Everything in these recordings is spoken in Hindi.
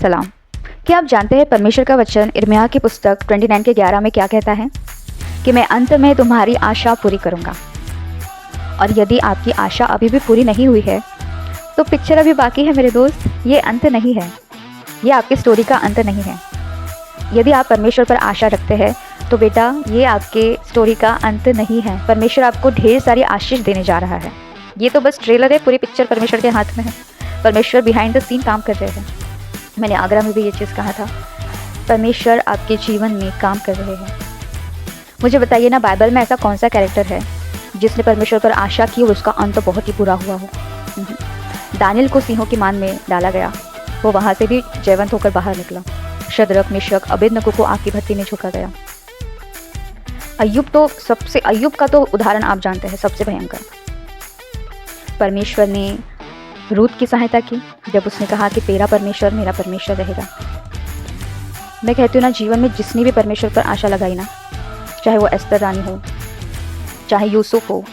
सलाम। क्या आप जानते हैं परमेश्वर का वचन यिर्मयाह की पुस्तक 29 के 11 में क्या कहता है कि मैं अंत में तुम्हारी आशा पूरी करूँगा। और यदि आपकी आशा अभी भी पूरी नहीं हुई है तो पिक्चर अभी बाकी है मेरे दोस्त। ये अंत नहीं है, ये आपकी स्टोरी का अंत नहीं है। यदि आप परमेश्वर पर आशा रखते हैं तो बेटा ये आपके स्टोरी का अंत नहीं है। परमेश्वर आपको ढेर सारी आशीष देने जा रहा है। ये तो बस ट्रेलर है, पूरी पिक्चर परमेश्वर के हाथ में है। परमेश्वर बिहाइंड द सीन काम कर रहे हैं। मैंने आगरा में भी ये चीज़ कहा था, परमेश्वर आपके जीवन में काम कर रहे हैं। मुझे बताइए ना, बाइबल में ऐसा कौन सा कैरेक्टर है जिसने परमेश्वर पर आशा की और उसका अंत बहुत ही बुरा हुआ हो। दानियल को सिंहों की मान में डाला गया, वो वहाँ से भी जयवंत होकर बाहर निकला। शद्रक मेशक अबेदनगो को आग की भट्टी में झोंका गया। अय्यूब का तो उदाहरण आप जानते हैं, सबसे भयंकर। परमेश्वर ने रूत की सहायता की जब उसने कहा कि तेरा परमेश्वर मेरा परमेश्वर रहेगा। मैं कहती हूँ ना, जीवन में जिसने भी परमेश्वर पर आशा लगाई ना, चाहे वो एस्तर रानी हो, चाहे यूसुफ हो,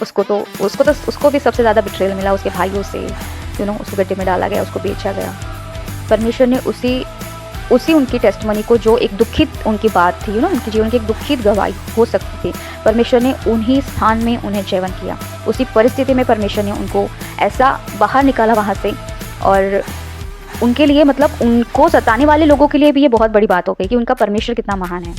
उसको भी सबसे ज़्यादा बिट्रेयल मिला उसके भाइयों से। उसको गड्ढे में डाला गया, उसको बेचा गया। परमेश्वर ने उसी उनकी टेस्टमनी को, जो एक दुखित उनकी बात थी, उनके जीवन की एक दुखित गवाही हो सकती थी, परमेश्वर ने उन्हीं स्थान में उन्हें जीवन किया। उसी परिस्थिति में परमेश्वर ने उनको ऐसा बाहर निकाला वहाँ से। और उनके लिए, मतलब उनको सताने वाले लोगों के लिए भी ये बहुत बड़ी बात हो गई कि उनका परमेश्वर कितना महान है।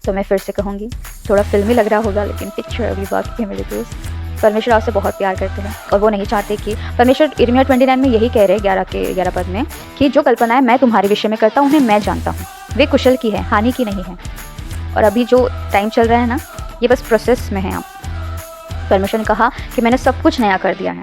तो मैं फिर से कहूँगी, थोड़ा फिल्मी लग रहा होगा लेकिन पिक्चर अभी बाकी है मेरे दोस्त। परमेश्वर आपसे बहुत प्यार करते हैं और वो नहीं चाहते कि, परमेश्वर यिर्मयाह 29 में यही कह रहे हैं 11 के 11 पद में, कि जो कल्पनाएं मैं तुम्हारे विषय में करता हूँ उन्हें मैं जानता हूँ, वे कुशल की है, हानि की नहीं है। और अभी जो टाइम चल रहा है ना, ये बस प्रोसेस में है आप। परमेश्वर ने कहा कि मैंने सब कुछ नया कर दिया है।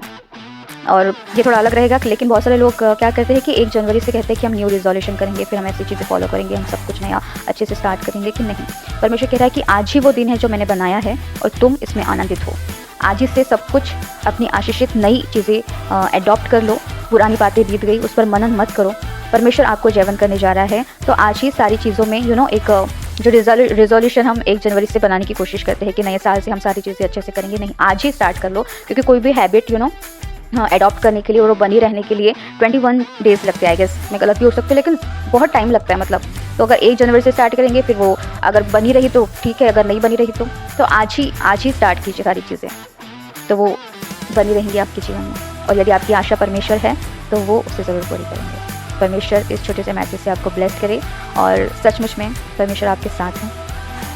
और ये थोड़ा अलग रहेगा, लेकिन बहुत सारे लोग क्या करते हैं कि 1 जनवरी से कहते हैं कि हम न्यू रिजोल्यूशन करेंगे, फिर हम ऐसी चीज़ें फॉलो करेंगे, हम सब कुछ नया अच्छे से स्टार्ट करेंगे। कि नहीं, परमेश्वर कह रहा है कि आज ही वो दिन है जो मैंने बनाया है और तुम इसमें आनंदित हो। आज ही से सब कुछ अपनी आशीषित नई चीज़ें एडॉप्ट कर लो। पुरानी बातें बीत गई, उस पर मनन मत करो। परमेश्वर आपको जीवन करने जा रहा है, तो आज ही सारी चीज़ों में एक जो रिजोल्यूशन हम 1 जनवरी से बनाने की कोशिश करते हैं कि नए साल से हम सारी चीज़ें अच्छे से करेंगे, नहीं, आज ही स्टार्ट कर लो। क्योंकि कोई भी हैबिट एडॉप्ट करने के लिए और वो बनी रहने के लिए 21 डेज़ लगते हैं। आई गेस मैं गलत भी हो सकती हूँ, लेकिन बहुत टाइम लगता है। मतलब तो अगर 1 जनवरी से स्टार्ट करेंगे, फिर वो अगर बनी रही तो ठीक है, अगर नहीं बनी रही तो आज ही स्टार्ट कीजिए सारी चीज़ें, तो वो बनी रहेंगी आपके जीवन में। और यदि आपकी आशा परमेश्वर है तो वो उसे ज़रूर पूरी करेंगे। परमेश्वर इस छोटे से मैसेज से आपको ब्लेस करे और सचमुच में परमेश्वर आपके साथ हैं।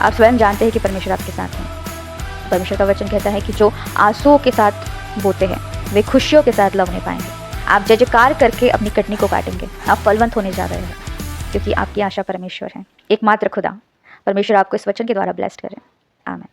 आप स्वयं जानते हैं कि परमेश्वर आपके साथ हैं। परमेश्वर का वचन कहता है कि जो आंसुओं के साथ बोते हैं वे खुशियों के साथ लवने पाएंगे। आप जय जयकार करके अपनी कटनी को काटेंगे। आप फलवंत होने जा रहे हैं क्योंकि आपकी आशा परमेश्वर है। एकमात्र खुदा परमेश्वर आपको इस वचन के द्वारा ब्लेस्ड करें। आमीन।